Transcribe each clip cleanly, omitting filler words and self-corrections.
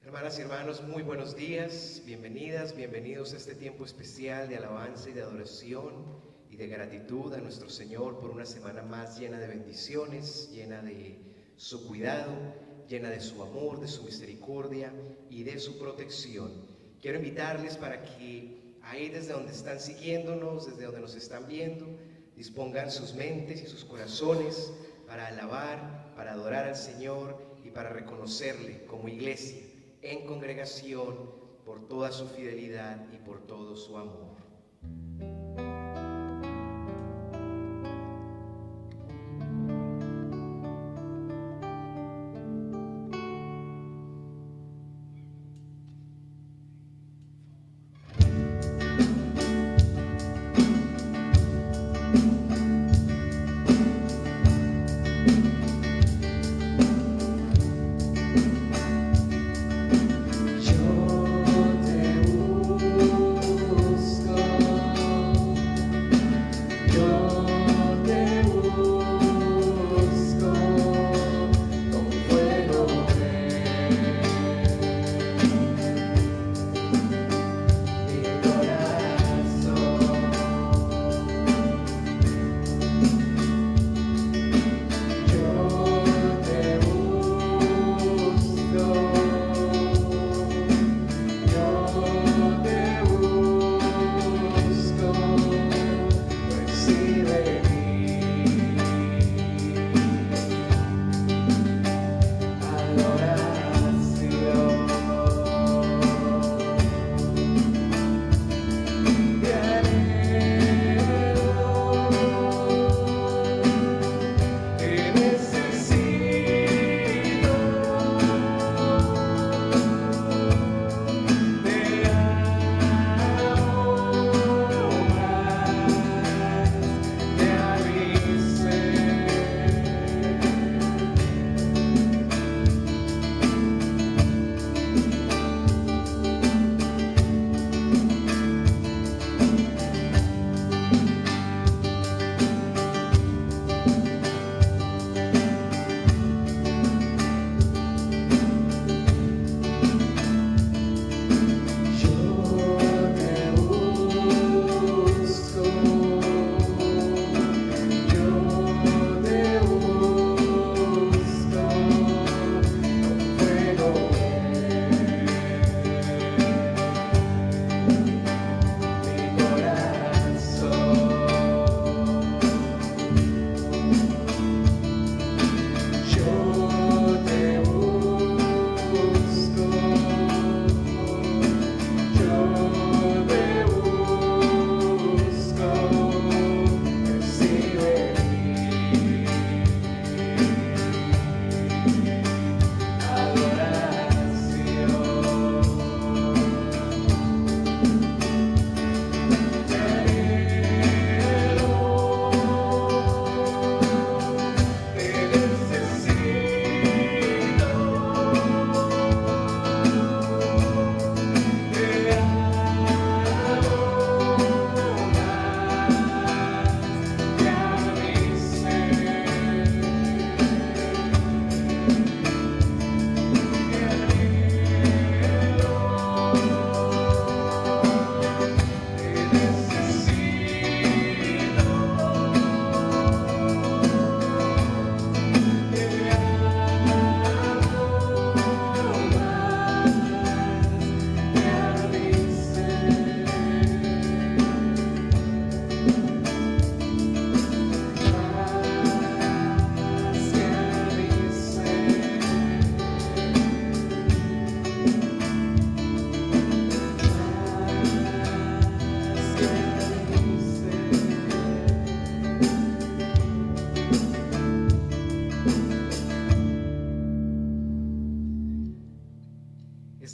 Hermanas y hermanos, muy buenos días, bienvenidas, bienvenidos a este tiempo especial de alabanza y de adoración y de gratitud a nuestro Señor por una semana más llena de bendiciones, llena de su cuidado, llena de su amor, de su misericordia y de su protección. Quiero invitarles para que ahí desde donde están siguiéndonos, desde donde nos están viendo, dispongan sus mentes y sus corazones para alabar, para adorar al Señor y para reconocerle como iglesia en congregación por toda su fidelidad y por todo su amor.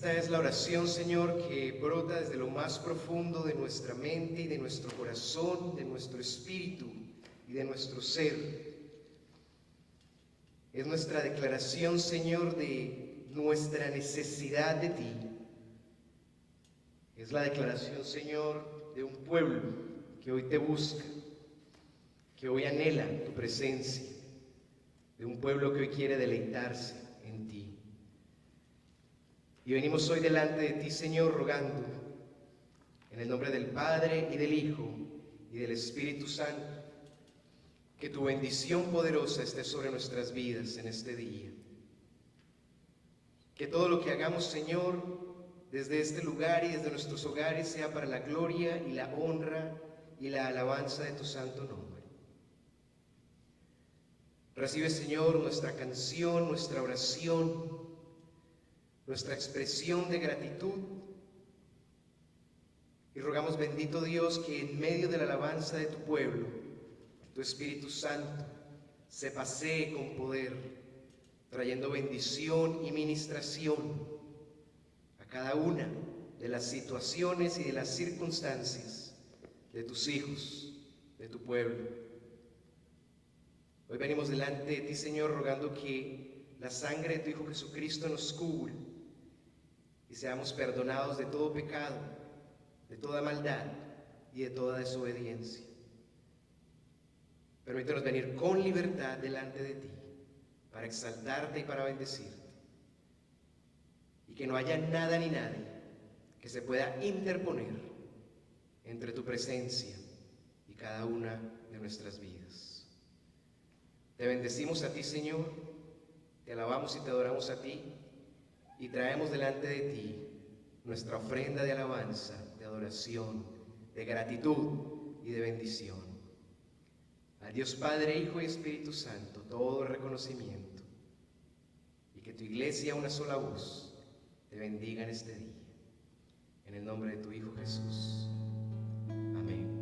Esta es la oración, Señor, que brota desde lo más profundo de nuestra mente y de nuestro corazón, de nuestro espíritu y de nuestro ser. Es nuestra declaración, Señor, de nuestra necesidad de ti. Es la declaración, Señor, de un pueblo que hoy te busca, que hoy anhela tu presencia, de un pueblo que hoy quiere deleitarse en ti. Y venimos hoy delante de ti, Señor, rogando en el nombre del Padre y del Hijo y del Espíritu Santo, que tu bendición poderosa esté sobre nuestras vidas en este día. Que todo lo que hagamos, Señor, desde este lugar y desde nuestros hogares sea para la gloria y la honra y la alabanza de tu santo nombre. Recibe, Señor, nuestra canción, nuestra oración, nuestra expresión de gratitud. Y rogamos, bendito Dios, que en medio de la alabanza de tu pueblo, tu Espíritu Santo se pasee con poder, trayendo bendición y ministración a cada una de las situaciones y de las circunstancias de tus hijos, de tu pueblo. Hoy venimos delante de ti, Señor, rogando que la sangre de tu Hijo Jesucristo nos cubra y seamos perdonados de todo pecado, de toda maldad y de toda desobediencia. Permítenos venir con libertad delante de ti para exaltarte y para bendecirte. Y que no haya nada ni nadie que se pueda interponer entre tu presencia y cada una de nuestras vidas. Te bendecimos a ti, Señor, te alabamos y te adoramos a ti y traemos delante de ti nuestra ofrenda de alabanza, de adoración, de gratitud y de bendición. A Dios Padre, Hijo y Espíritu Santo, todo reconocimiento, y que tu iglesia, una sola voz, te bendiga en este día. En el nombre de tu Hijo Jesús. Amén.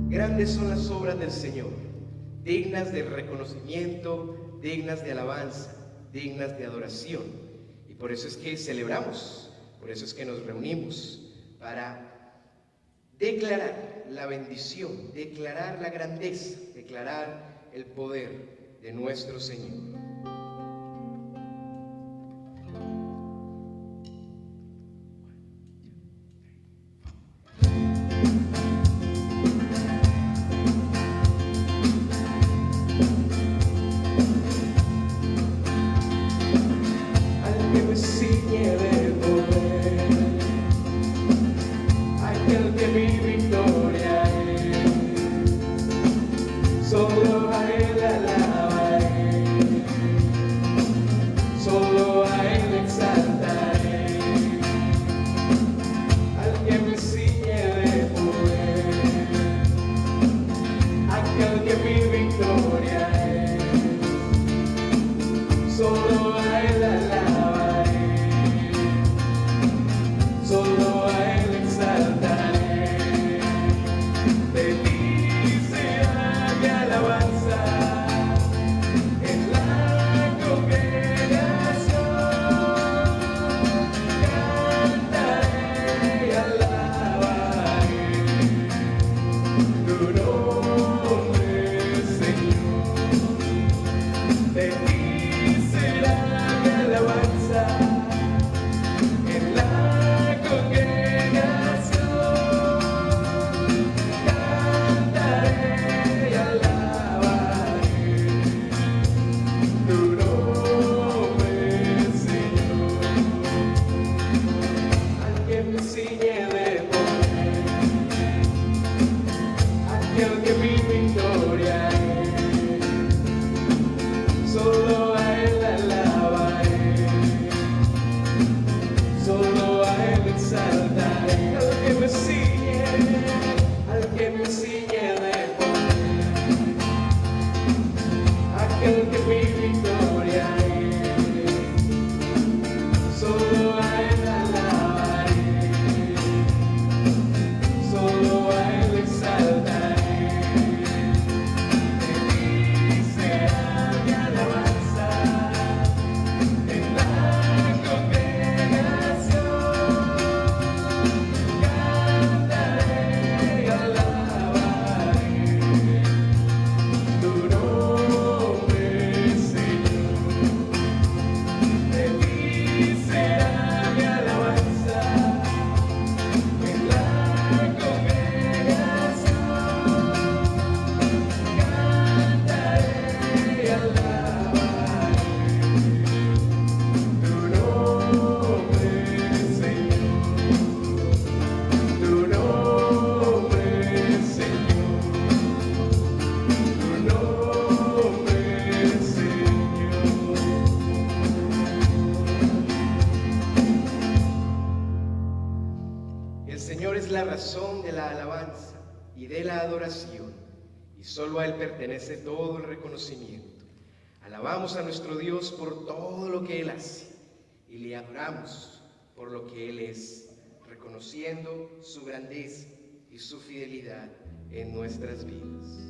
Grandes son las obras del Señor, dignas de reconocimiento, dignas de alabanza, dignas de adoración. Y por eso es que celebramos, por eso es que nos reunimos para declarar la bendición, declarar la grandeza, declarar el poder de nuestro Señor. Al que me ciñe de es la razón de la alabanza y de la adoración, y solo a Él pertenece todo el reconocimiento. Alabamos a nuestro Dios por todo lo que Él hace y le adoramos por lo que Él es, reconociendo su grandeza y su fidelidad en nuestras vidas.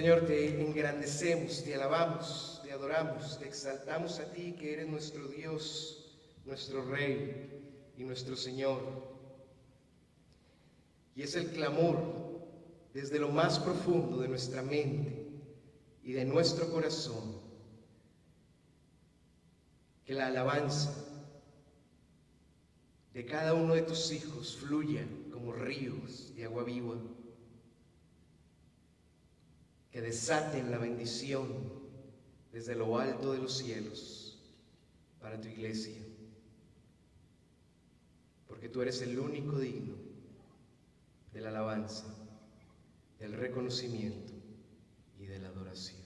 Señor, te engrandecemos, te alabamos, te adoramos, te exaltamos a ti, que eres nuestro Dios, nuestro Rey y nuestro Señor. Y es el clamor desde lo más profundo de nuestra mente y de nuestro corazón, que la alabanza de cada uno de tus hijos fluya como ríos de agua viva, que desaten la bendición desde lo alto de los cielos para tu iglesia, porque tú eres el único digno de la alabanza, del reconocimiento y de la adoración.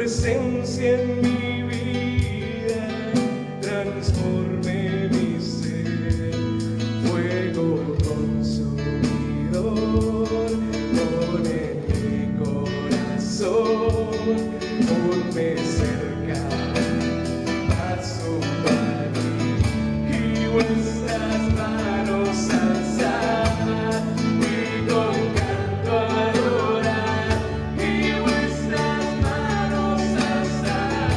presencia en mi vida transforme mi ser, fuego consumidor, pon en mi corazón, ponme cerca, paso para ti y vuestras manos alzar y con canto adorar y vuestras manos alzar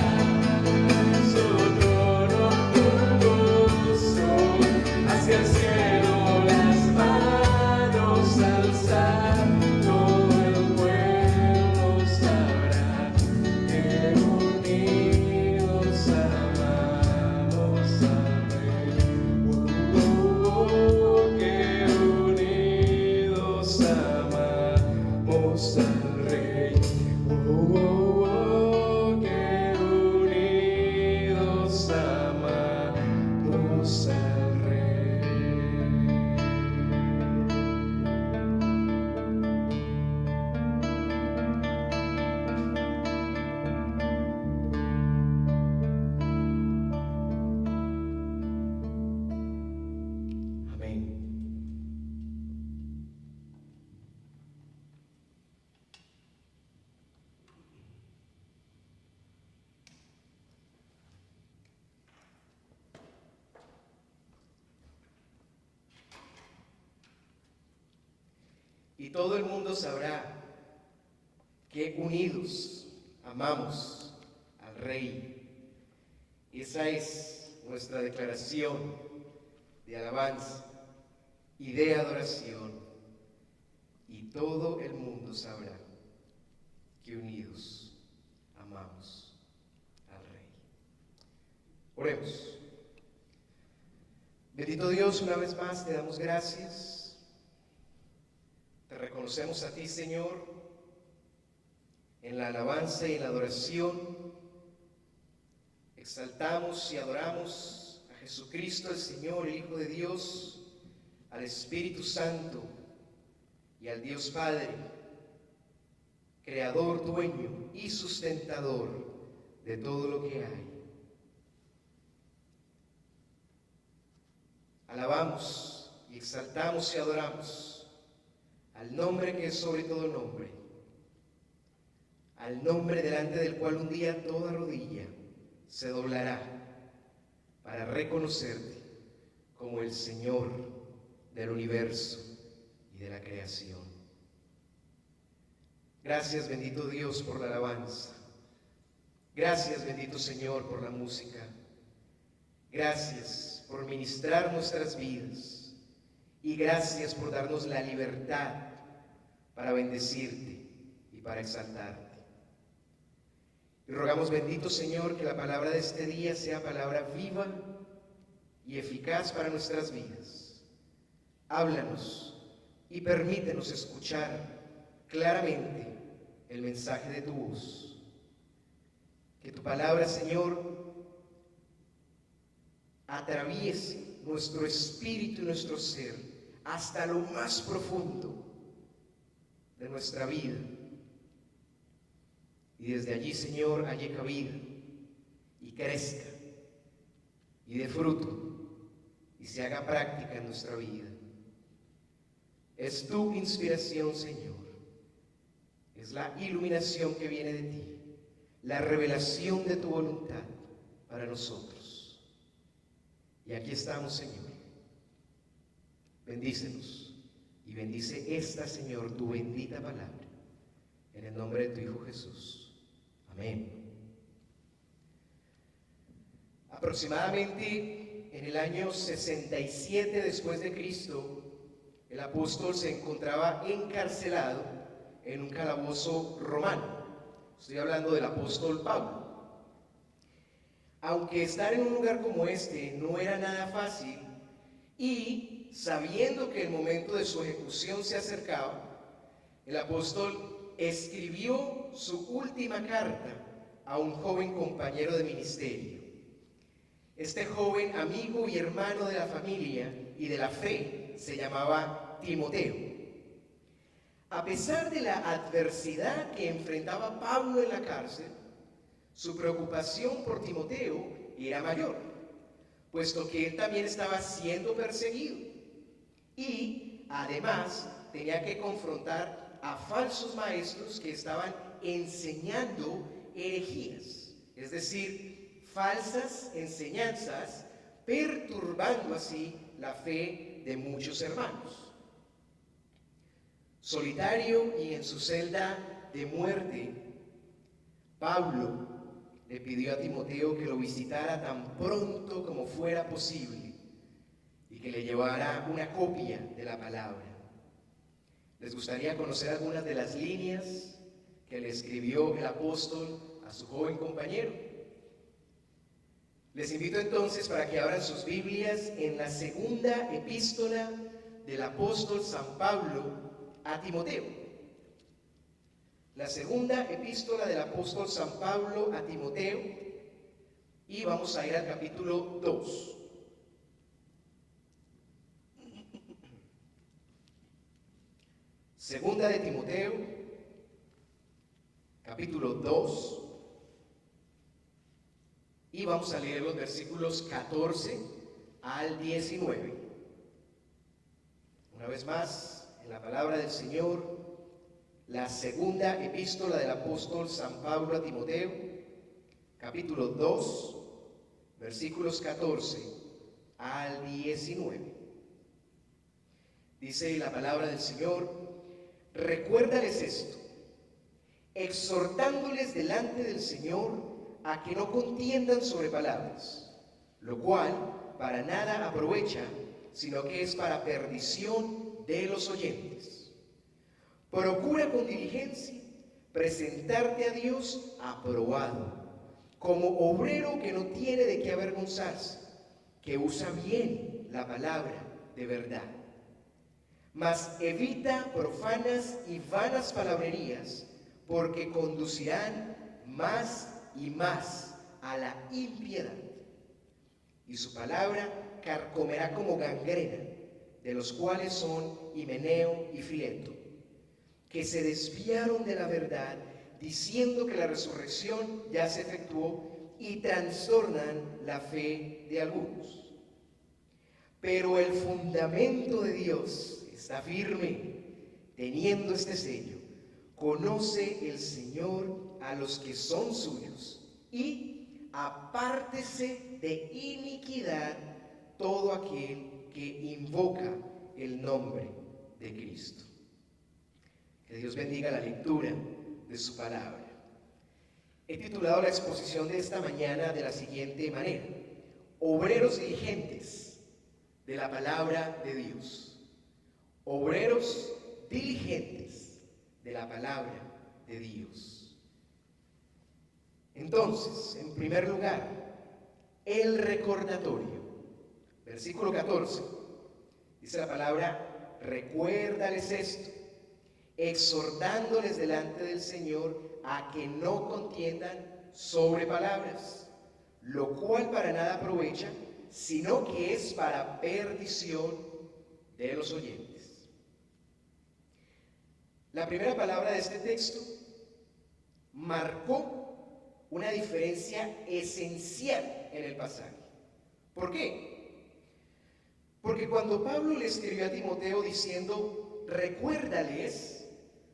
su trono con gozo hacia el cielo, las manos alzar, todo el pueblo sabrá que unidos amamos al Rey. y todo el mundo sabrá que unidos amamos al Rey. Esa es nuestra declaración de alabanza y de adoración, y todo el mundo sabrá que unidos amamos al Rey. Oremos. Bendito Dios, una vez más te damos gracias. Te reconocemos a ti, Señor, en la alabanza y en la adoración. Exaltamos y adoramos a Jesucristo, el Señor, el Hijo de Dios, al Espíritu Santo y al Dios Padre, Creador, dueño y sustentador de todo lo que hay. Alabamos y exaltamos y adoramos al nombre que es sobre todo nombre, al nombre delante del cual un día toda rodilla se doblará para reconocerte como el Señor del universo y de la creación. Gracias, bendito Dios, por la alabanza. Gracias, bendito Señor, por la música. Gracias por ministrar nuestras vidas, y gracias por darnos la libertad para bendecirte y para exaltarte. Y rogamos, bendito Señor, que la palabra de este día sea palabra viva y eficaz para nuestras vidas. Háblanos y permítenos escuchar claramente el mensaje de tu voz. Que tu palabra, Señor, atraviese nuestro espíritu y nuestro ser hasta lo más profundo de nuestra vida. Y desde allí, Señor, halle cabida y crezca y dé fruto y se haga práctica en nuestra vida. Es tu inspiración, Señor. Es la iluminación que viene de ti, la revelación de tu voluntad para nosotros. Y aquí estamos, Señor. Bendícenos y bendice esta, Señor, tu bendita palabra, en el nombre de tu Hijo Jesús. Amén. Aproximadamente en el año 67 después de Cristo, el apóstol se encontraba encarcelado en un calabozo romano. Estoy hablando del apóstol Pablo. Aunque estar en un lugar como este no era nada fácil, y sabiendo que el momento de su ejecución se acercaba, el apóstol escribió su última carta a un joven compañero de ministerio. Este joven amigo y hermano de la familia y de la fe se llamaba Timoteo. A pesar de la adversidad que enfrentaba Pablo en la cárcel, su preocupación por Timoteo era mayor, puesto que él también estaba siendo perseguido y además tenía que confrontar a falsos maestros que estaban enseñando herejías, es decir, falsas enseñanzas, perturbando así la fe de muchos hermanos. Solitario y en su celda de muerte, Pablo le pidió a Timoteo que lo visitara tan pronto como fuera posible y que le llevara una copia de la palabra. ¿Les gustaría conocer algunas de las líneas que le escribió el apóstol a su joven compañero? Les invito entonces para que abran sus Biblias en la segunda epístola del apóstol San Pablo a Timoteo. La segunda epístola del apóstol San Pablo a Timoteo, y vamos a ir al capítulo 2. Segunda de Timoteo, capítulo 2, y vamos a leer los versículos 14 al 19. Una vez más, en la palabra del Señor, la segunda epístola del apóstol San Pablo a Timoteo, capítulo 2, versículos 14 al 19. Dice la palabra del Señor: recuérdales esto, exhortándoles delante del Señor a que no contiendan sobre palabras, lo cual para nada aprovecha, sino que es para perdición de los oyentes. Procura con diligencia presentarte a Dios aprobado, como obrero que no tiene de qué avergonzarse, que usa bien la palabra de verdad. Mas evita profanas y vanas palabrerías, porque conducirán más y más a la impiedad. Y su palabra carcomerá como gangrena, de los cuales son Himeneo y Fileto, que se desviaron de la verdad, diciendo que la resurrección ya se efectuó, y trastornan la fe de algunos. Pero el fundamento de Dios está firme, teniendo este sello: conoce el Señor a los que son suyos, y apártese de iniquidad todo aquel que invoca el nombre de Cristo. Que Dios bendiga la lectura de su palabra. He titulado la exposición de esta mañana de la siguiente manera: obreros diligentes de la palabra de Dios. Obreros diligentes de la palabra de Dios. Entonces, en primer lugar, el recordatorio. Versículo 14. Dice la palabra: recuérdales esto, exhortándoles delante del Señor a que no contiendan sobre palabras, lo cual para nada aprovecha, sino que es para perdición de los oyentes. La primera palabra de este texto marcó una diferencia esencial en el pasaje. ¿Por qué? Porque cuando Pablo le escribió a Timoteo diciendo recuérdales,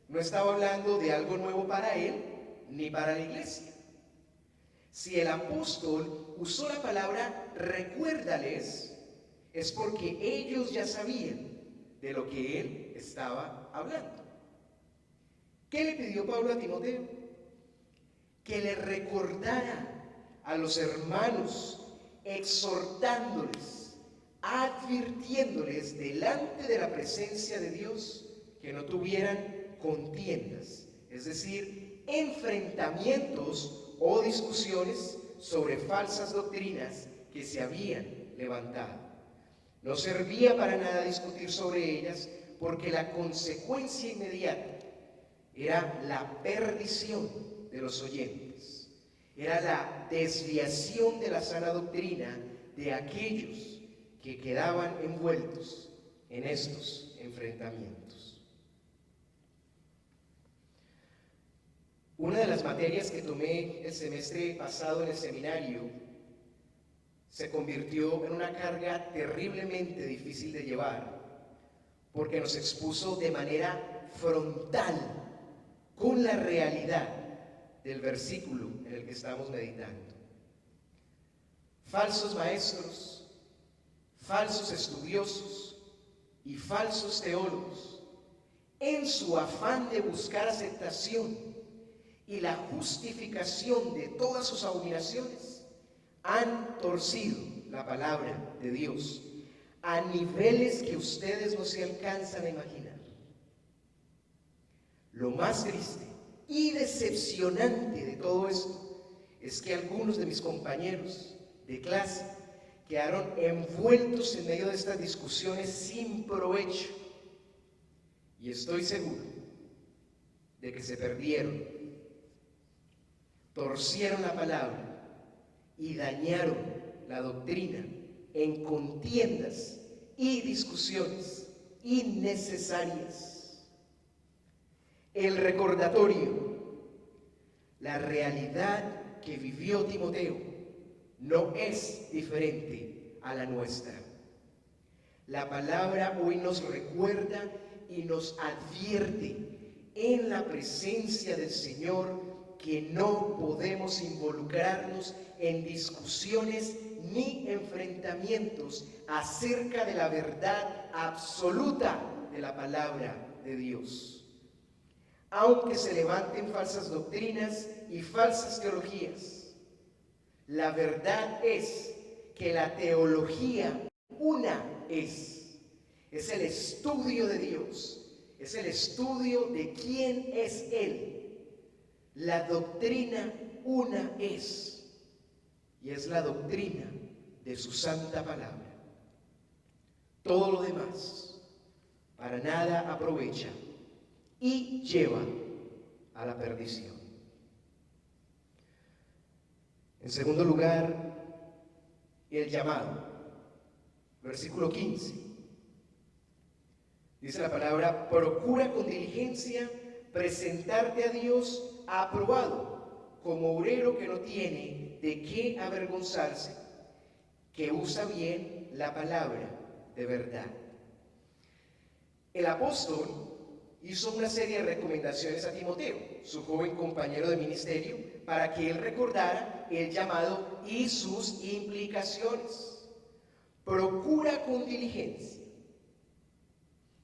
no estaba hablando de algo nuevo para él ni para la iglesia. Si el apóstol usó la palabra recuérdales, es porque ellos ya sabían de lo que él estaba hablando. ¿Qué le pidió Pablo a Timoteo? Que le recordara a los hermanos, exhortándoles, advirtiéndoles delante de la presencia de Dios que no tuvieran contiendas, es decir, enfrentamientos o discusiones sobre falsas doctrinas que se habían levantado. No servía para nada discutir sobre ellas, porque la consecuencia inmediata era la perdición de los oyentes, era la desviación de la sana doctrina de aquellos que quedaban envueltos en estos enfrentamientos. Una de las materias que tomé el semestre pasado en el seminario se convirtió en una carga terriblemente difícil de llevar, porque nos expuso de manera frontal con la realidad del versículo en el que estamos meditando. Falsos maestros, falsos estudiosos y falsos teólogos, en su afán de buscar aceptación y la justificación de todas sus abominaciones, han torcido la palabra de Dios a niveles que ustedes no se alcanzan a imaginar. Lo más triste y decepcionante de todo esto es que algunos de mis compañeros de clase quedaron envueltos en medio de estas discusiones sin provecho, y estoy seguro de que se perdieron, torcieron la palabra y dañaron la doctrina en contiendas y discusiones innecesarias. El recordatorio, la realidad que vivió Timoteo no es diferente a la nuestra. La palabra hoy nos recuerda y nos advierte en la presencia del Señor que no podemos involucrarnos en discusiones ni enfrentamientos acerca de la verdad absoluta de la palabra de Dios. aunque se levanten falsas doctrinas y falsas teologías. La verdad es que la teología una es el estudio de Dios, es el estudio de quién es Él. La doctrina una es, y es la doctrina de su santa palabra. Todo lo demás para nada aprovecha y lleva a la perdición. En segundo lugar, el llamado. Versículo 15. Dice la palabra: procura con diligencia presentarte a Dios aprobado, como obrero que no tiene de qué avergonzarse, que usa bien la palabra de verdad. El apóstol hizo una serie de recomendaciones a Timoteo, su joven compañero de ministerio, para que él recordara el llamado y sus implicaciones. Procura con diligencia.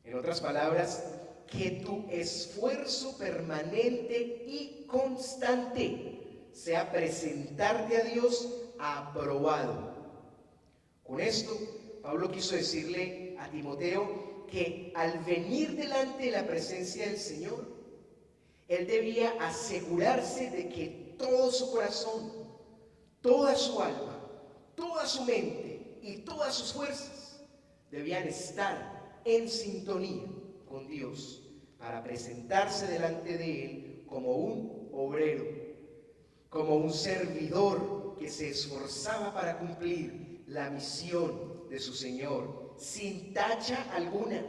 En otras palabras, que tu esfuerzo permanente y constante sea presentarte a Dios aprobado. Con esto, Pablo quiso decirle a Timoteo que al venir delante de la presencia del Señor, él debía asegurarse de que todo su corazón, toda su alma, toda su mente y todas sus fuerzas debían estar en sintonía con Dios para presentarse delante de Él como un obrero, como un servidor que se esforzaba para cumplir la misión de su Señor, sin tacha alguna,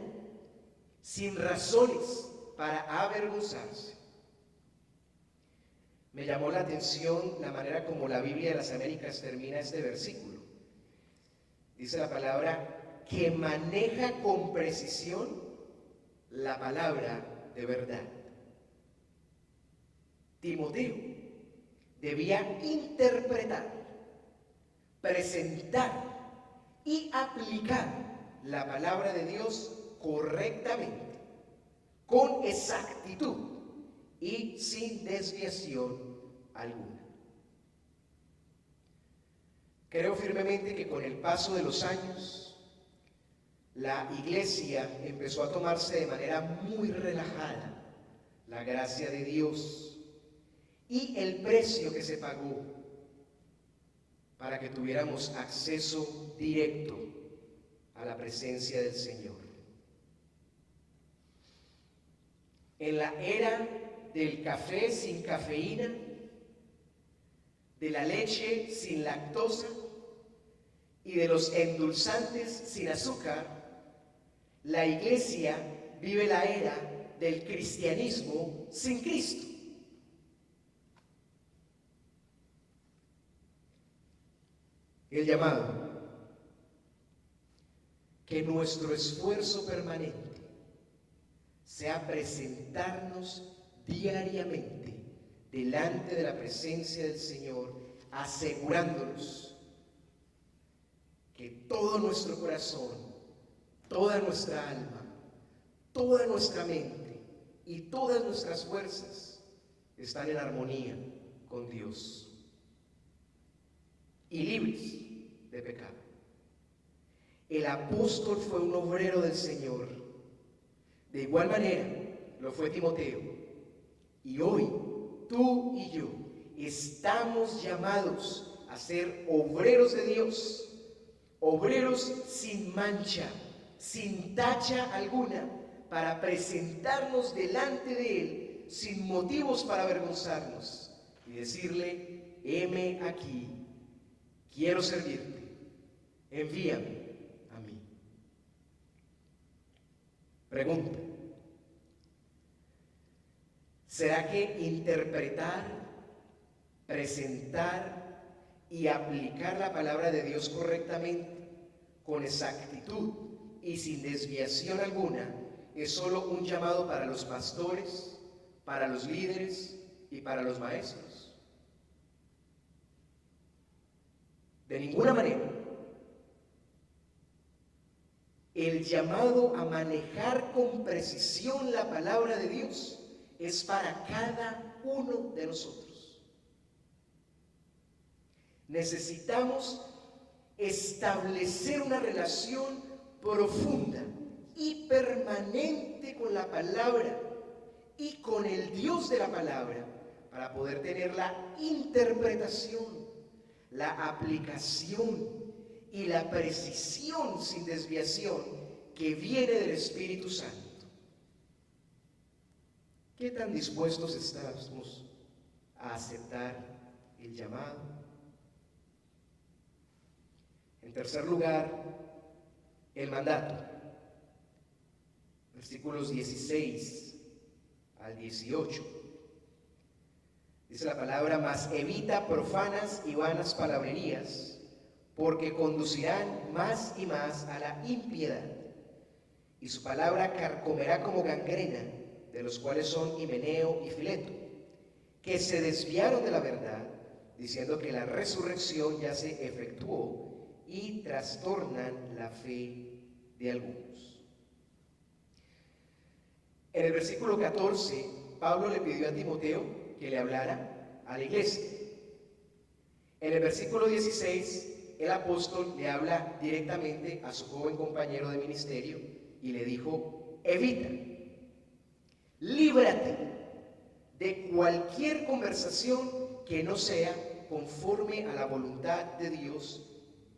sin razones para avergonzarse. Me llamó la atención la manera como la Biblia de las Américas termina este versículo. Dice la palabra que maneja con precisión la palabra de verdad. Timoteo debía interpretar, presentar y aplicar la palabra de Dios correctamente, con exactitud y sin desviación alguna. Creo firmemente que con el paso de los años, la iglesia empezó a tomarse de manera muy relajada la gracia de Dios y el precio que se pagó para que tuviéramos acceso directo a la presencia del Señor. En la era del café sin cafeína, de la leche sin lactosa y de los endulzantes sin azúcar, la iglesia vive la era del cristianismo sin Cristo. El llamado: que nuestro esfuerzo permanente sea presentarnos diariamente delante de la presencia del Señor, asegurándonos que todo nuestro corazón, toda nuestra alma, toda nuestra mente y todas nuestras fuerzas están en armonía con Dios y libres de pecado. El apóstol fue un obrero del Señor. De igual manera lo fue Timoteo. Y hoy tú y yo estamos llamados a ser obreros de Dios, obreros sin mancha, sin tacha alguna, para presentarnos delante de Él sin motivos para avergonzarnos y decirle: heme aquí, quiero servirte, envíame a mí. Pregunta: ¿será que interpretar, presentar y aplicar la palabra de Dios correctamente, con exactitud y sin desviación alguna, es solo un llamado para los pastores, para los líderes y para los maestros? De ninguna manera. El llamado a manejar con precisión la palabra de Dios es para cada uno de nosotros. Necesitamos establecer una relación profunda y permanente con la palabra y con el Dios de la palabra para poder tener la interpretación, la aplicación y la precisión sin desviación que viene del Espíritu Santo. ¿Qué tan dispuestos estamos a aceptar el llamado? En tercer lugar, el mandato. Versículos 16 al 18. Dice la palabra: mas evita profanas y vanas palabrerías, porque conducirán más y más a la impiedad, y su palabra carcomerá como gangrena, de los cuales son Himeneo y Fileto, que se desviaron de la verdad, diciendo que la resurrección ya se efectuó, y trastornan la fe de algunos. En el versículo 14, Pablo le pidió a Timoteo que le hablara a la iglesia. En el versículo 16, el apóstol le habla directamente a su joven compañero de ministerio y le dijo: evita, líbrate de cualquier conversación que no sea conforme a la voluntad de Dios,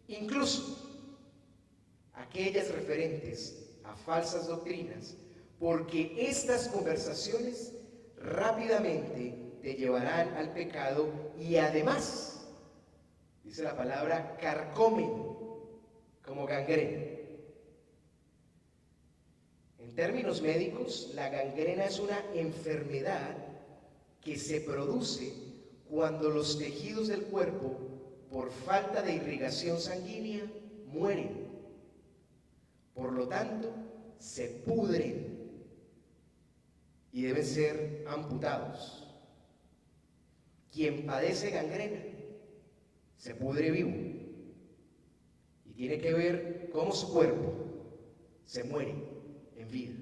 incluso aquellas referentes a falsas doctrinas, porque estas conversaciones rápidamente te llevarán al pecado y además, dice la palabra, carcomen como gangrena. En términos médicos, la gangrena es una enfermedad que se produce cuando los tejidos del cuerpo, por falta de irrigación sanguínea, mueren. Por lo tanto, se pudren y deben ser amputados. Quien padece gangrena se pudre vivo y tiene que ver cómo su cuerpo se muere en vida.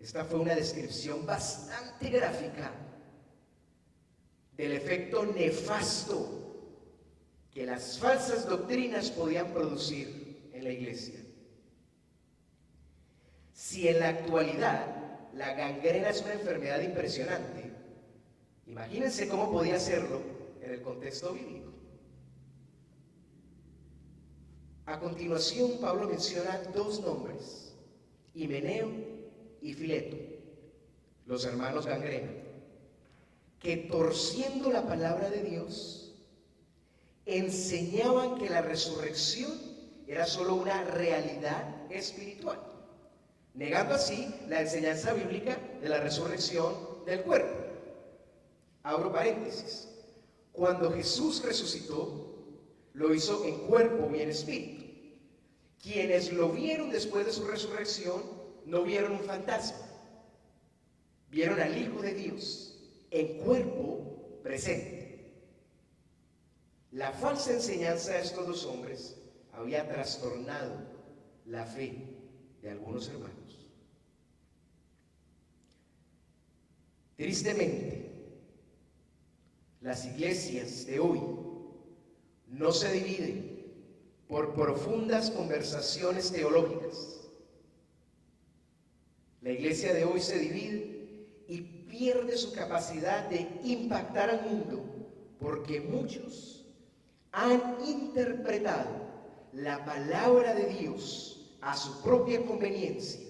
Esta fue una descripción bastante gráfica del efecto nefasto que las falsas doctrinas podían producir en la iglesia. Si en la actualidad la gangrena es una enfermedad impresionante, imagínense cómo podía serlo en el contexto bíblico. A continuación, Pablo menciona dos nombres: Himeneo y Fileto, los hermanos gangrena, que torciendo la palabra de Dios, enseñaban que la resurrección era solo una realidad espiritual, negando así la enseñanza bíblica de la resurrección del cuerpo. Abro paréntesis: cuando Jesús resucitó, lo hizo en cuerpo y en espíritu. Quienes lo vieron después de su resurrección no vieron un fantasma, vieron al Hijo de Dios en cuerpo presente. La falsa enseñanza de estos dos hombres había trastornado la fe de algunos hermanos. Tristemente, las iglesias de hoy no se dividen por profundas conversaciones teológicas. La iglesia de hoy se divide y pierde su capacidad de impactar al mundo porque muchos han interpretado la palabra de Dios a su propia conveniencia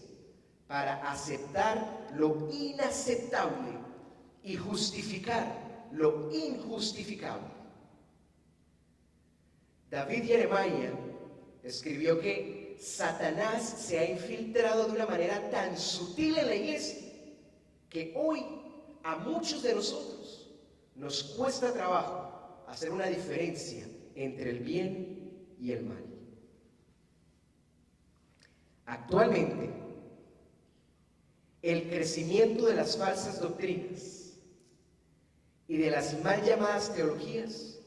para aceptar lo inaceptable y justificar lo injustificable. David Jeremiah escribió que Satanás se ha infiltrado de una manera tan sutil en la iglesia que hoy a muchos de nosotros nos cuesta trabajo hacer una diferencia entre el bien y el mal. Actualmente, el crecimiento de las falsas doctrinas y de las mal llamadas teologías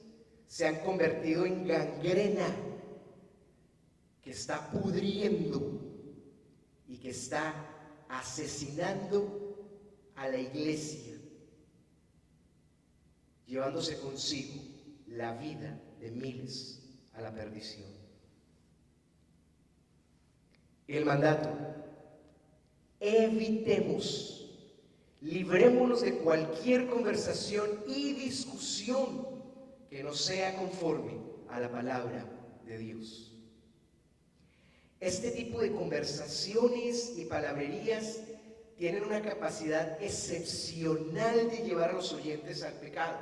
se han convertido en gangrena que está pudriendo y que está asesinando a la iglesia, llevándose consigo la vida de miles a la perdición. El mandato: evitemos, librémonos de cualquier conversación y discusión que no sea conforme a la palabra de Dios. Este tipo de conversaciones y palabrerías tienen una capacidad excepcional de llevar a los oyentes al pecado,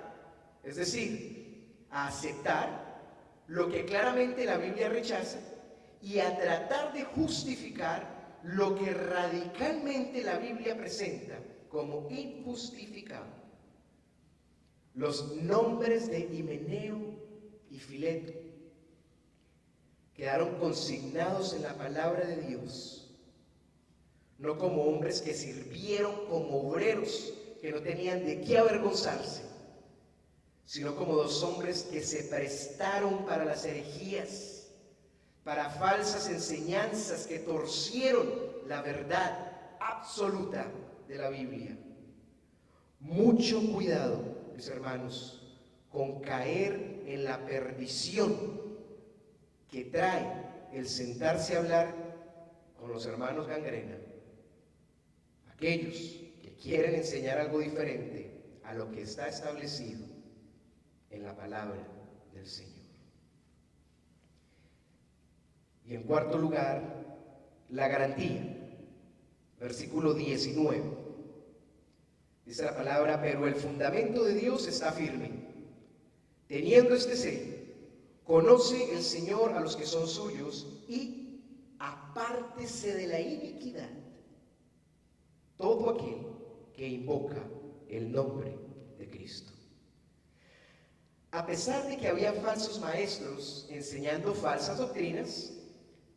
es decir, a aceptar lo que claramente la Biblia rechaza y a tratar de justificar lo que radicalmente la Biblia presenta como injustificable. Los nombres de Himeneo y Fileto quedaron consignados en la palabra de Dios, no como hombres que sirvieron como obreros que no tenían de qué avergonzarse, sino como dos hombres que se prestaron para las herejías, para falsas enseñanzas que torcieron la verdad absoluta de la Biblia. Mucho cuidado, mis hermanos, con caer en la perdición que trae el sentarse a hablar con los hermanos Gangrena, aquellos que quieren enseñar algo diferente a lo que está establecido en la palabra del Señor. Y en cuarto lugar, la garantía. Versículo 19. Dice la palabra: pero el fundamento de Dios está firme. Teniendo este sello, conoce el Señor a los que son suyos y apártese de la iniquidad todo aquel que invoca el nombre de Cristo. A pesar de que había falsos maestros enseñando falsas doctrinas,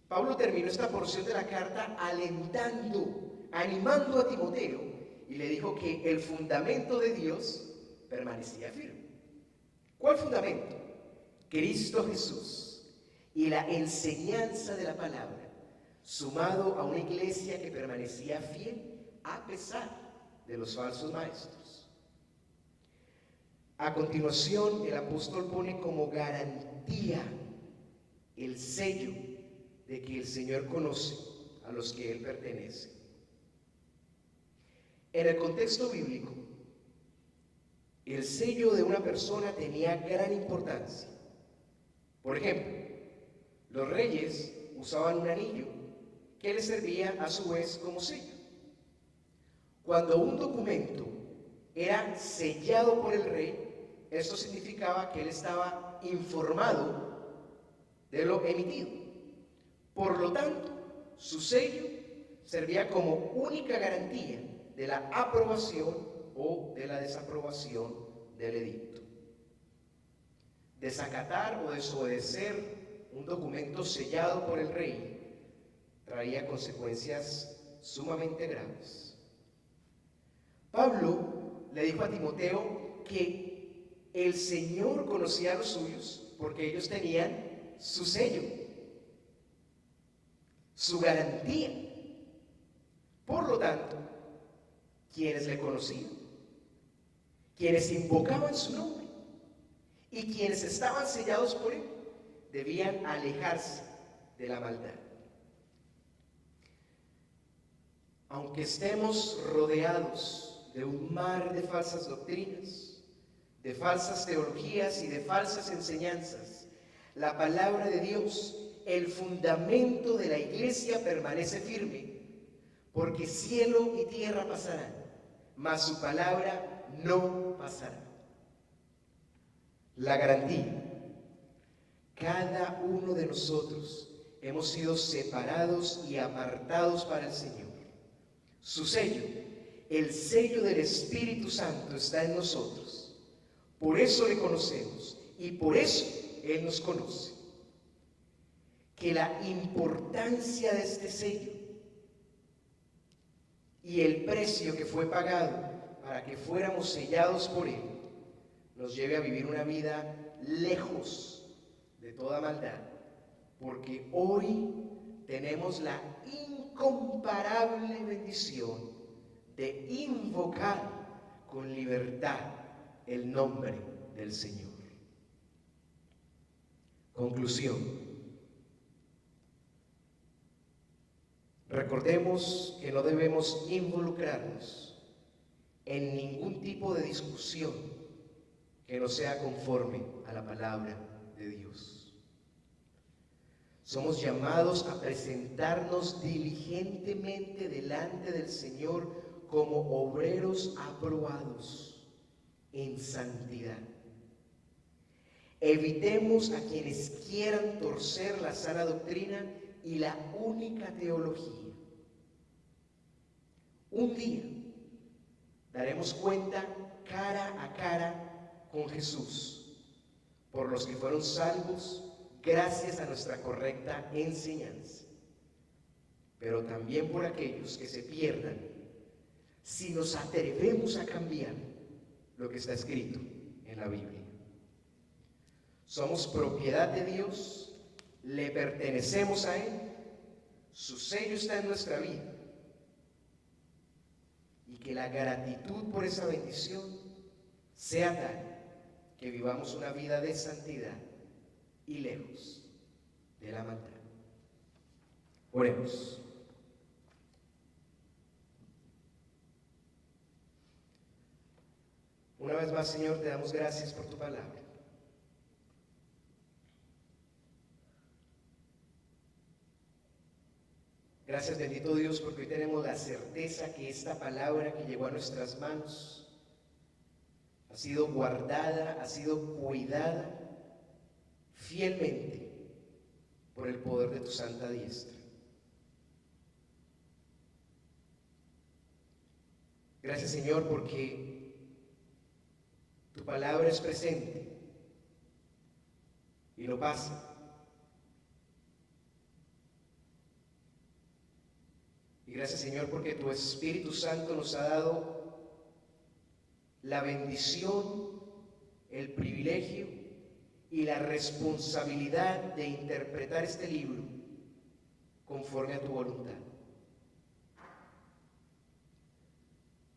Pablo terminó esta porción de la carta alentando, animando a Timoteo, y le dijo que el fundamento de Dios permanecía firme. ¿Cuál fundamento? Cristo Jesús y la enseñanza de la palabra, sumado a una iglesia que permanecía fiel a pesar de los falsos maestros. A continuación, el apóstol pone como garantía el sello de que el Señor conoce a los que Él pertenece. En el contexto bíblico, el sello de una persona tenía gran importancia. Por ejemplo, los reyes usaban un anillo que les servía a su vez como sello. Cuando un documento era sellado por el rey, esto significaba que él estaba informado de lo emitido. Por lo tanto, su sello servía como única garantía de la aprobación o de la desaprobación del edicto. Desacatar o desobedecer un documento sellado por el rey traía consecuencias sumamente graves. Pablo le dijo a Timoteo que el Señor conocía a los suyos porque ellos tenían su sello, su garantía. Por lo tanto, quienes le conocían, quienes invocaban su nombre y quienes estaban sellados por él, debían alejarse de la maldad. Aunque estemos rodeados de un mar de falsas doctrinas, de falsas teologías y de falsas enseñanzas, la palabra de Dios, el fundamento de la iglesia, permanece firme, porque cielo y tierra pasarán, mas su palabra no pasará. La garantía: cada uno de nosotros hemos sido separados y apartados para el Señor. Su sello, el sello del Espíritu Santo, está en nosotros. Por eso le conocemos y por eso Él nos conoce. Que la importancia de este sello y el precio que fue pagado para que fuéramos sellados por Él nos lleve a vivir una vida lejos de toda maldad, porque hoy tenemos la incomparable bendición de invocar con libertad el nombre del Señor. Conclusión. Recordemos que no debemos involucrarnos en ningún tipo de discusión que no sea conforme a la palabra de Dios. Somos llamados a presentarnos diligentemente delante del Señor como obreros aprobados en santidad. Evitemos a quienes quieran torcer la sana doctrina y la única teología. Un día daremos cuenta cara a cara con Jesús por los que fueron salvos gracias a nuestra correcta enseñanza, pero también por aquellos que se pierdan si nos atrevemos a cambiar lo que está escrito en la Biblia. Somos propiedad de Dios, le pertenecemos a Él, su sello está en nuestra vida, y que la gratitud por esa bendición sea tal que vivamos una vida de santidad y lejos de la maldad. Oremos. Una vez más, Señor, te damos gracias por tu palabra. Gracias, bendito Dios, porque hoy tenemos la certeza que esta palabra que llegó a nuestras manos ha sido guardada, ha sido cuidada fielmente por el poder de tu santa diestra. Gracias, Señor, porque tu palabra es presente y no pasa. Y gracias, Señor, porque tu Espíritu Santo nos ha dado la bendición, el privilegio y la responsabilidad de interpretar este libro conforme a tu voluntad.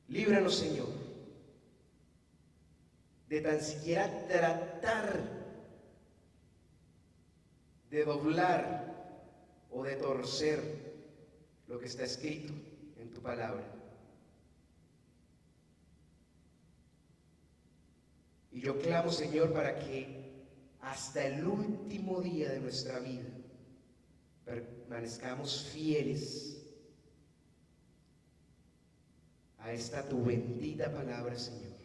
Líbranos, Señor, de tan siquiera tratar de doblar o de torcer lo que está escrito en tu palabra. Y yo clamo, Señor, para que hasta el último día de nuestra vida permanezcamos fieles a esta tu bendita palabra, Señor.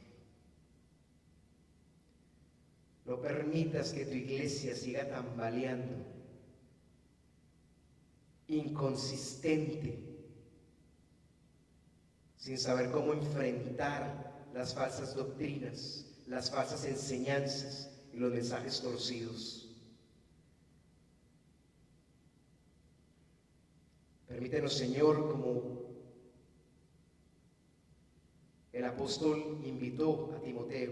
No permitas que tu iglesia siga tambaleando, inconsistente, sin saber cómo enfrentar las falsas doctrinas, las falsas enseñanzas y los mensajes torcidos. Permítenos, Señor, como el apóstol invitó a Timoteo,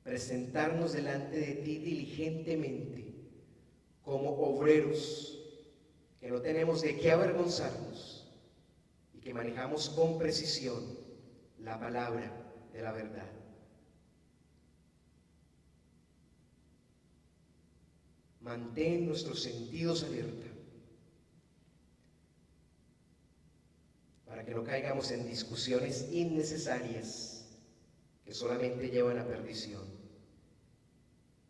presentarnos delante de ti diligentemente como obreros que no tenemos de qué avergonzarnos y que manejamos con precisión la palabra de la verdad. Mantén nuestros sentidos alerta para que no caigamos en discusiones innecesarias que solamente llevan a perdición.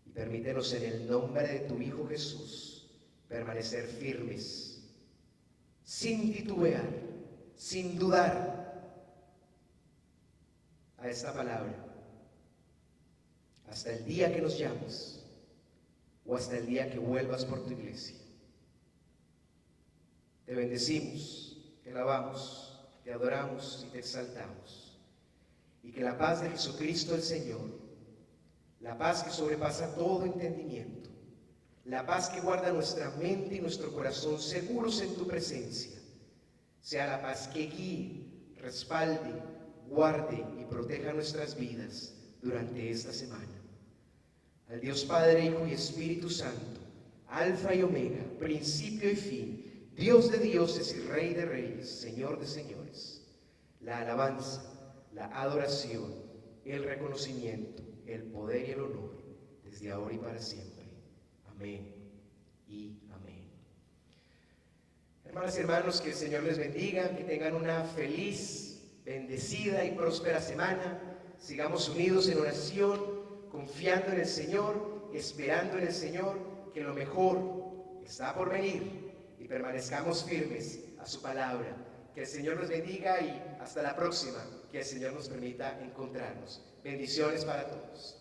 Y permítenos en el nombre de tu Hijo Jesús permanecer firmes, sin titubear, sin dudar a esta palabra, hasta el día que nos llames o hasta el día que vuelvas por tu iglesia. Te bendecimos, te alabamos, te adoramos y te exaltamos. Y que la paz de Jesucristo el Señor, la paz que sobrepasa todo entendimiento, la paz que guarda nuestra mente y nuestro corazón seguros en tu presencia, sea la paz que guíe, respalde, guarde y proteja nuestras vidas durante esta semana. Al Dios Padre, Hijo y Espíritu Santo, Alfa y Omega, principio y fin, Dios de dioses y Rey de reyes, Señor de señores. La alabanza, la adoración, el reconocimiento, el poder y el honor, desde ahora y para siempre. Amén y amén. Hermanas y hermanos, que el Señor les bendiga, que tengan una feliz, bendecida y próspera semana. Sigamos unidos en oración, confiando en el Señor, esperando en el Señor, que lo mejor está por venir, y permanezcamos firmes a su palabra. Que el Señor los bendiga y hasta la próxima, que el Señor nos permita encontrarnos. Bendiciones para todos.